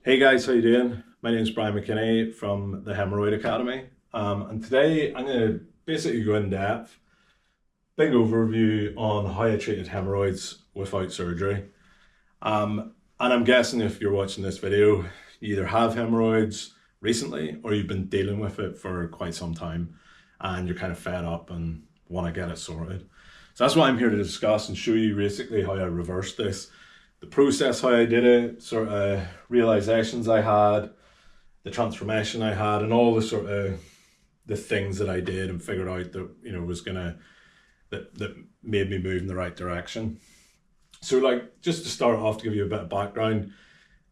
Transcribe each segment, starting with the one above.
Hey guys, how you doing? My name is Brian McKinney from the Hemorrhoid Academy. And today I'm going to basically go in depth, big overview on how I treated hemorrhoids without surgery. And I'm guessing if you're watching this video, you either have hemorrhoids recently or you've been dealing with it for quite some time and you're kind of fed up and want to get it sorted. So that's what I'm here to discuss and show you basically how I reversed this, the process, how I did it, sort of realizations I had, the transformation I had, and all the sort of the things that I did and figured out that was gonna that made me move in the right direction. So, like, just to start off, to give you a bit of background,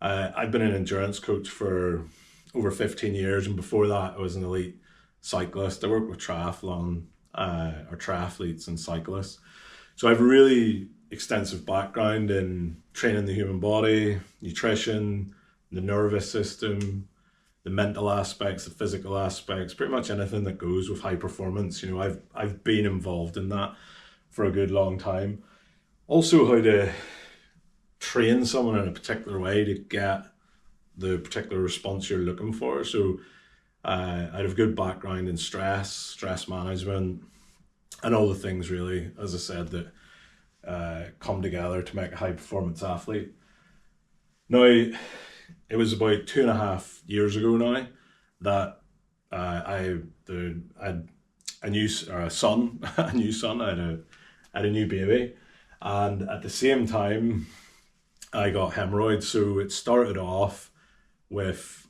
I've been an endurance coach for over 15 years, and before that, I was an elite cyclist. I worked with triathlon or triathletes and cyclists. So I have a really extensive background in training the human body, nutrition, the nervous system, the mental aspects, the physical aspects, pretty much anything that goes with high performance. I've been involved in that for a good long time. Also, how to train someone in a particular way to get the particular response you're looking for. So I have a good background in stress management, and all the things really, as I said, that come together to make a high performance athlete. Now, it was about 2.5 years ago now that I had a new son, a new son. I had a new baby, and at the same time, I got hemorrhoids. So it started off with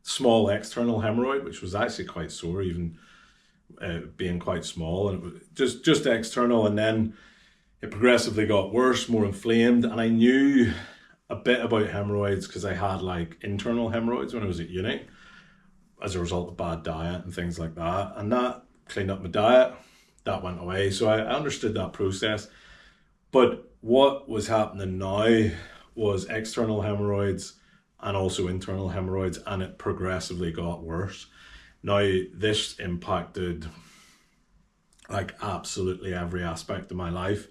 small external hemorrhoid, which was actually quite sore, even being quite small, and it was just external, and then it progressively got worse, more inflamed, and I knew a bit about hemorrhoids because I had like internal hemorrhoids when I was at uni as a result of bad diet and things like that, and that cleaned up my diet, that went away. So I understood that process. But what was happening now was external hemorrhoids and also internal hemorrhoids, and it progressively got worse. Now, this impacted like absolutely every aspect of my life,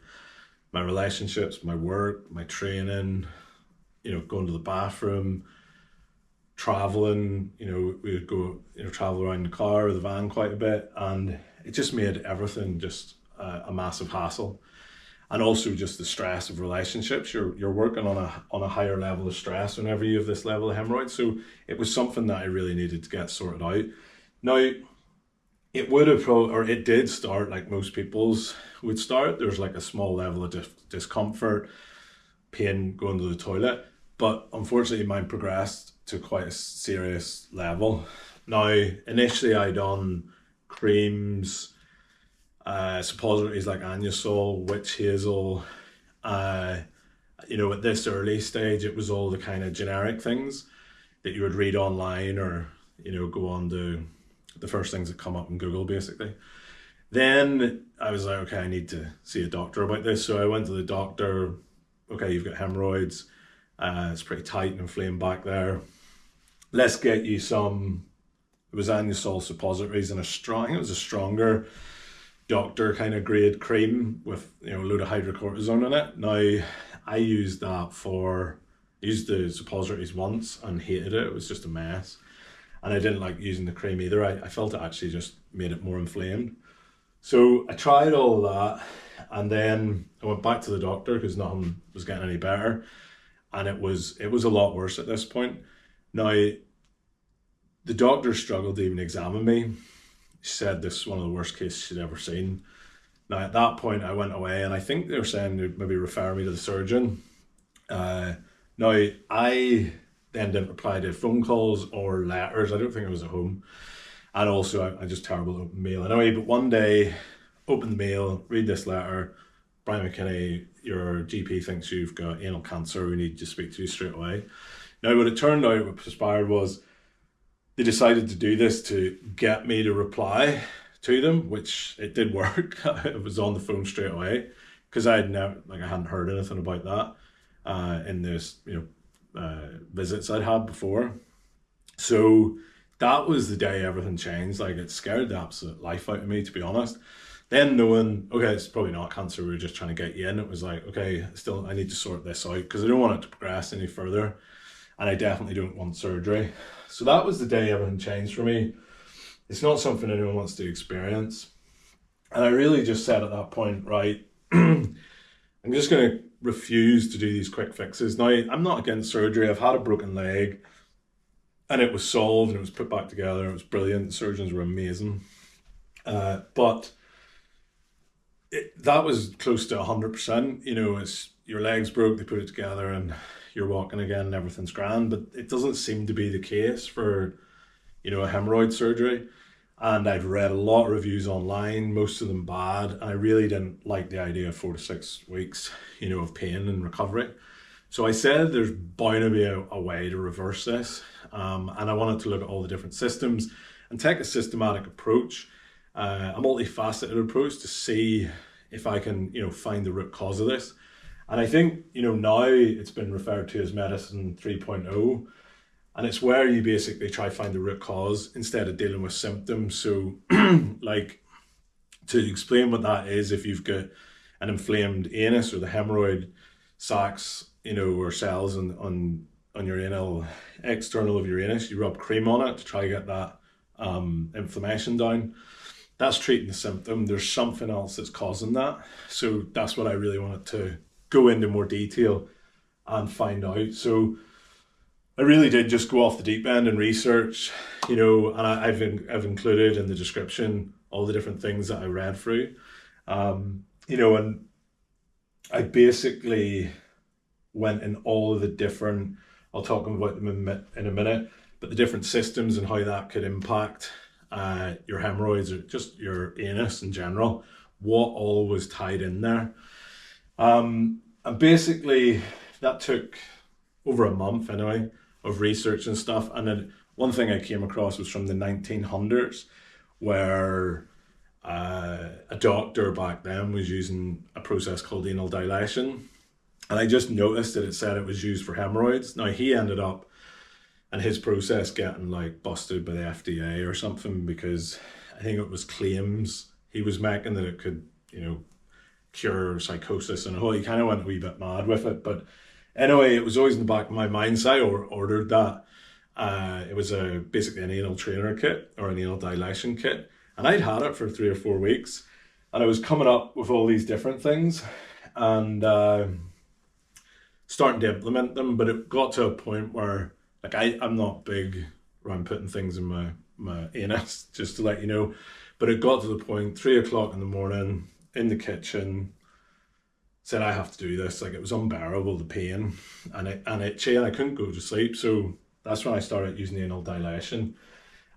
my relationships, my work, my training, going to the bathroom, traveling. We would go, travel around the car or the van quite a bit, and it just made everything just a massive hassle. And also just the stress of relationships. You're working on a higher level of stress whenever you have this level of hemorrhoids. So it was something that I really needed to get sorted out. Now, it did start like most people's would start. There's like a small level of discomfort, pain going to the toilet, but unfortunately mine progressed to quite a serious level. Now, initially I done creams, suppositories like Anusol, witch hazel. At this early stage, it was all the kind of generic things that you would read online or, go on to the first things that come up in Google, basically. Then I was like, okay, I need to see a doctor about this. So I went to the doctor. Okay, you've got hemorrhoids. It's pretty tight and inflamed back there. Let's get you some, it was Anusol suppositories and I think it was a stronger doctor kind of grade cream with a load of hydrocortisone in it. Now, I used the suppositories once and hated it. It was just a mess. And I didn't like using the cream either. I felt it actually just made it more inflamed. So I tried all of that, and then I went back to the doctor because nothing was getting any better. And it was a lot worse at this point. Now, the doctor struggled to even examine me. She said this is one of the worst cases she'd ever seen. Now, at that point, I went away, and I think they were saying they'd maybe refer me to the surgeon. Now, I then didn't reply to phone calls or letters. I don't think I was at home. And also, I just terrible at open mail anyway. But one day, open the mail, read this letter. Brian McKinney, your GP thinks you've got anal cancer. We need to speak to you straight away. Now, what it turned out, what transpired was they decided to do this to get me to reply to them, which it did work. I was on the phone straight away because I hadn't heard anything about that in this, visits I'd had before. So that was the day everything changed. Like, it scared the absolute life out of me, to be honest. Then knowing, okay, it's probably not cancer, we were just trying to get you in. It was like, okay, still, I need to sort this out because I don't want it to progress any further. and I definitely don't want surgery. So that was the day everything changed for me. It's not something anyone wants to experience. And I really just said at that point, right, I'm just going to refuse to do these quick fixes. Now, I'm not against surgery. I've had a broken leg and it was solved and it was put back together. It was brilliant. The surgeons were amazing. But that was close to 100%. You know, it's your legs broke, they put it together and you're walking again and everything's grand. But it doesn't seem to be the case for, you know, a hemorrhoid surgery. And I've read a lot of reviews online, most of them bad. And I really didn't like the idea of 4 to 6 weeks, you know, of pain and recovery. So I said there's bound to be a way to reverse this. And I wanted to look at all the different systems and take a systematic approach, a multifaceted approach to see if I can, you know, find the root cause of this. And I think, you know, now it's been referred to as medicine 3.0. And it's where you basically try to find the root cause instead of dealing with symptoms. So like, to explain what that is, if you've got an inflamed anus or the hemorrhoid sacs, you know, or cells on your anal, external of your anus, you rub cream on it to try to get that inflammation down. That's treating the symptom. There's something else that's causing that. So that's what I really wanted to go into more detail and find out. So I really did just go off the deep end and research, you know, and I've included in the description all the different things that I read through, you know, and I basically went in all of the different, I'll talk about them in a minute, but the different systems and how that could impact your hemorrhoids or just your anus in general, what all was tied in there. And basically that took over a month anyway of research and stuff. And then one thing I came across was from the 1900s where a doctor back then was using a process called anal dilation. And I just noticed that it said it was used for hemorrhoids. Now he ended up in his process getting like busted by the FDA or something because I think it was claims he was making that it could, you know, cure psychosis and he kind of went a wee bit mad with it. But anyway, it was always in the back of my mind, so I ordered that. It was basically an anal trainer kit or an anal dilation kit. And I'd had it for 3 or 4 weeks. And I was coming up with all these different things and starting to implement them. But it got to a point where, like, I'm not big around putting things in my anus, just to let you know. But it got to the point, 3 o'clock in the morning, in the kitchen, said I have to do this. Like, it was unbearable, the pain and itchy, and I couldn't go to sleep. So that's when I started using the anal dilation,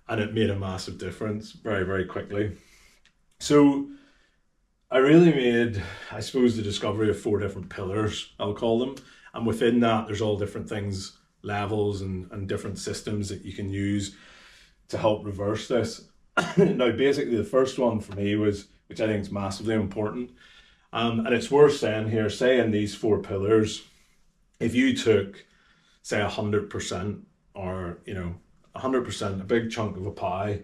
and it made a massive difference very, very quickly. So I really made, I suppose, the discovery of 4 different pillars, I'll call them. And within that, there's all different things, levels and different systems that you can use to help reverse this. Now, basically, the first one for me was, which I think is massively important, and it's worth saying here, say in these 4 pillars, if you took, say, 100% or, you know, 100%, a big chunk of a pie,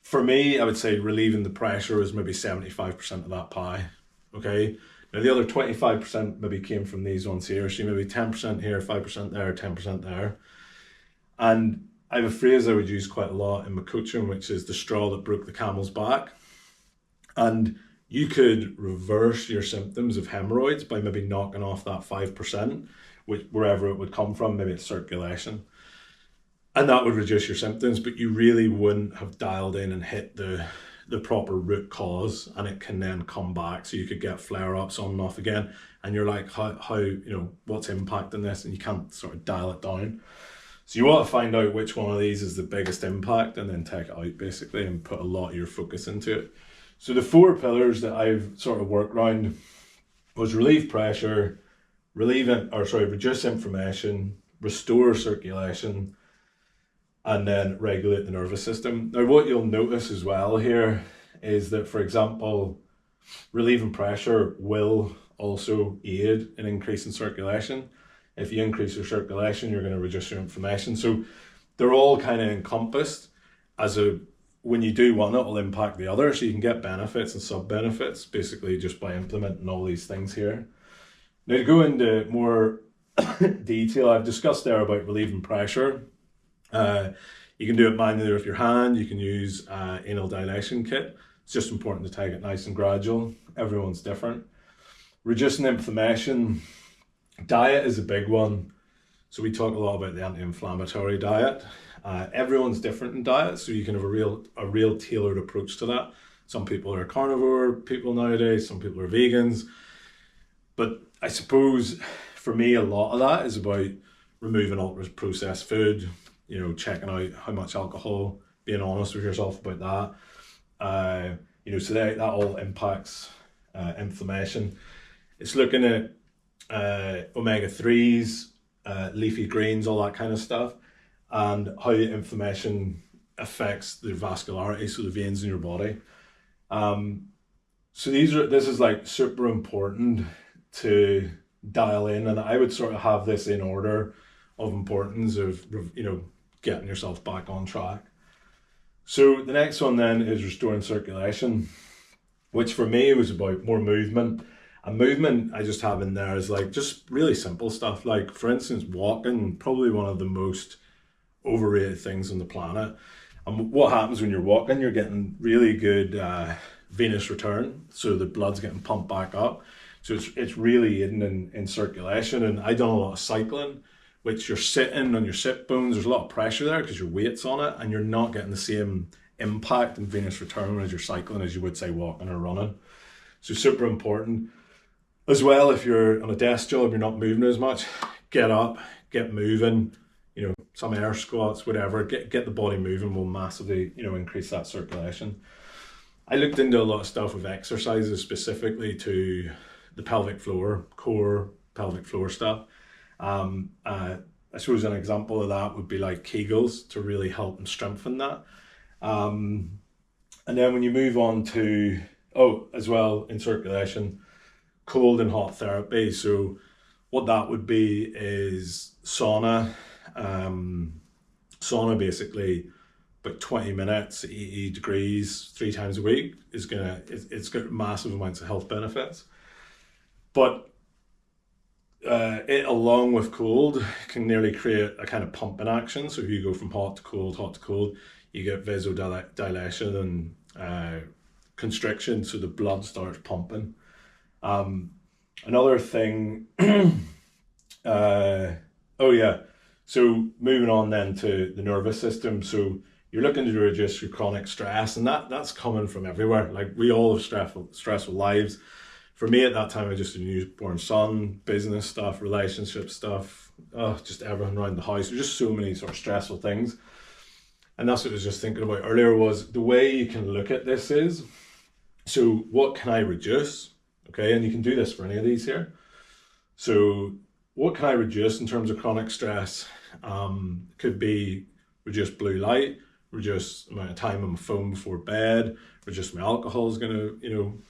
for me, I would say relieving the pressure was maybe 75% of that pie, okay? Now, the other 25% maybe came from these ones here, so maybe 10% here, 5% there, 10% there. And I have a phrase I would use quite a lot in my coaching, which is the straw that broke the camel's back. And you could reverse your symptoms of hemorrhoids by maybe knocking off that 5%, wherever it would come from, maybe it's circulation. And that would reduce your symptoms, but you really wouldn't have dialed in and hit the proper root cause, and it can then come back. So you could get flare-ups on and off again, and you're like, how you know, what's impacting this? And you can't sort of dial it down. So you want to find out which one of these is the biggest impact and then take it out basically and put a lot of your focus into it. So the 4 pillars that I've sort of worked around was relieve pressure, reduce inflammation, restore circulation, and then regulate the nervous system. Now, what you'll notice as well here is that, for example, relieving pressure will also aid in increasing circulation. If you increase your circulation, you're going to reduce your inflammation. So they're all kind of encompassed when you do one, it will impact the other. So you can get benefits and sub-benefits basically just by implementing all these things here. Now, to go into more detail. I've discussed there about relieving pressure. You can do it manually with your hand. You can use anal dilation kit. It's just important to take it nice and gradual. Everyone's different. Reducing inflammation. Diet is a big one. So we talk a lot about the anti-inflammatory diet. Everyone's different in diet, so you can have a real tailored approach to that. Some people are carnivore people nowadays, some people are vegans. But I suppose for me, a lot of that is about removing ultra processed food, checking out how much alcohol, being honest with yourself about that. So that all impacts inflammation. It's looking at omega-3s, leafy greens, all that kind of stuff, and how inflammation affects the vascularity, so the veins in your body. So this is like super important to dial in, and I would sort of have this in order of importance of getting yourself back on track. So the next one then is restoring circulation, which for me was about more movement. And movement I just have in there is like just really simple stuff. Like for instance, walking, probably one of the most overrated things on the planet. And what happens when you're walking, you're getting really good venous return. So the blood's getting pumped back up. So it's really in circulation. And I done a lot of cycling, which you're sitting on your sit bones. There's a lot of pressure there because your weight's on it, and you're not getting the same impact and venous return as you're cycling as you would say walking or running. So super important. As well, if you're on a desk job, you're not moving as much, get up, get moving, some air squats, whatever, get the body moving will massively, increase that circulation. I looked into a lot of stuff with exercises specifically to the pelvic floor, core pelvic floor stuff. I suppose an example of that would be like Kegels to really help and strengthen that. And then when you move on to, as well in circulation, cold and hot therapy. So what that would be is sauna. Sauna basically about 20 minutes, 80 degrees, 3 times a week it's got massive amounts of health benefits. But it along with cold can nearly create a kind of pumping action. So if you go from hot to cold, you get vasodilation and constriction, so the blood starts pumping. Another thing, so moving on then to the nervous system. So you're looking to reduce your chronic stress, and that's coming from everywhere. Like we all have stressful lives. For me at that time, I just had a newborn son, business stuff, relationship stuff, just everything around the house. There's just so many sort of stressful things. And that's what I was just thinking about earlier, was the way you can look at this is, so what can I reduce? Okay, and you can do this for any of these here. So what can I reduce in terms of chronic stress? Could be reduce blue light, reduce the amount of time on my phone before bed, reduce my alcohol is going to,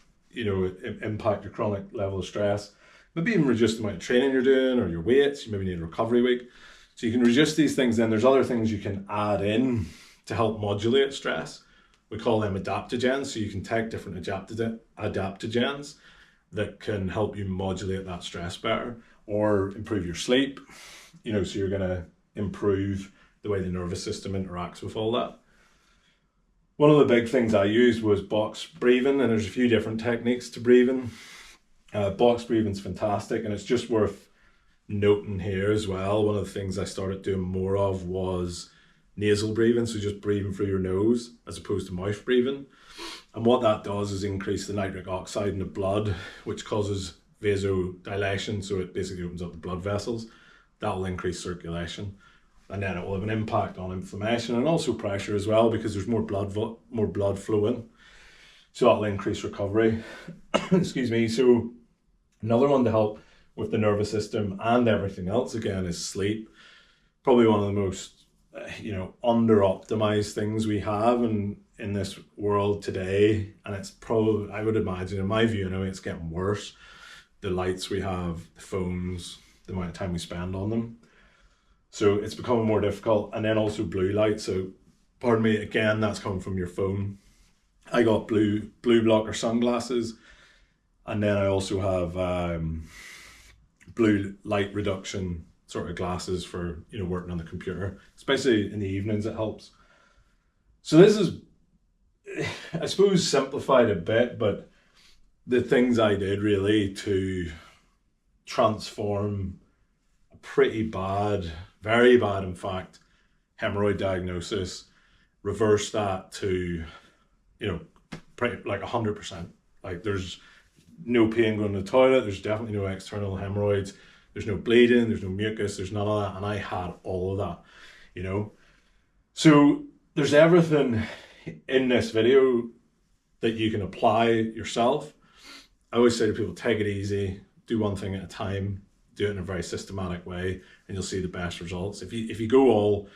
impact your chronic level of stress. Maybe even reduce the amount of training you're doing or your weights. You maybe need a recovery week. So you can reduce these things. Then there's other things you can add in to help modulate stress. We call them adaptogens. So you can take different adaptogens that can help you modulate that stress better or improve your sleep. So you're going to improve the way the nervous system interacts with all that. One of the big things I used was box breathing, and there's a few different techniques to breathing. Box breathing is fantastic, and it's just worth noting here as well. One of the things I started doing more of was nasal breathing, so just breathing through your nose as opposed to mouth breathing. And what that does is increase the nitric oxide in the blood, which causes vasodilation, so it basically opens up the blood vessels. That will increase circulation, and then it will have an impact on inflammation and also pressure as well, because there's more blood flowing, so that will increase recovery. Excuse me. So another one to help with the nervous system and everything else again is sleep. Probably one of the most under optimized things we have in this world today, and it's probably, I would imagine, in my view anyway, it's getting worse. The lights we have, the phones, the amount of time we spend on them, so it's becoming more difficult. And then also blue light, so pardon me, again, that's coming from your phone. I got blue blocker sunglasses, and then I also have blue light reduction sort of glasses for, you know, working on the computer, especially in the evenings. It helps. So this is, I suppose, simplified a bit, but the things I did really to transform a pretty bad, very bad in fact, hemorrhoid diagnosis, reverse that to, you know, pretty like 100%. Like there's no pain going to the toilet, there's definitely no external hemorrhoids, there's no bleeding, there's no mucus, there's none of that, and I had all of that, you know. So there's everything in this video that you can apply yourself. I always say to people, take it easy, do one thing at a time, do it in a very systematic way, and you'll see the best results. If you go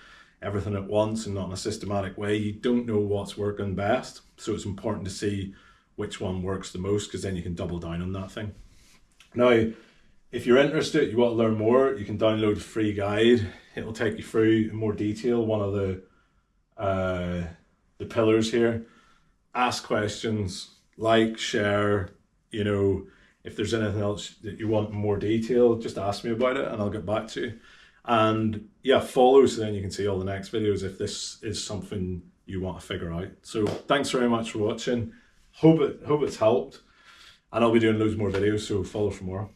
everything at once and not in a systematic way, you don't know what's working best. So it's important to see which one works the most, because then you can double down on that thing. Now, if you're interested, you want to learn more, you can download a free guide. It will take you through in more detail one of the pillars here. Ask questions, like, share, you know, if there's anything else that you want in more detail, just ask me about it and I'll get back to you. And yeah, follow so then you can see all the next videos if this is something you want to figure out. So thanks very much for watching. Hope it's helped, and I'll be doing loads more videos, so follow for more.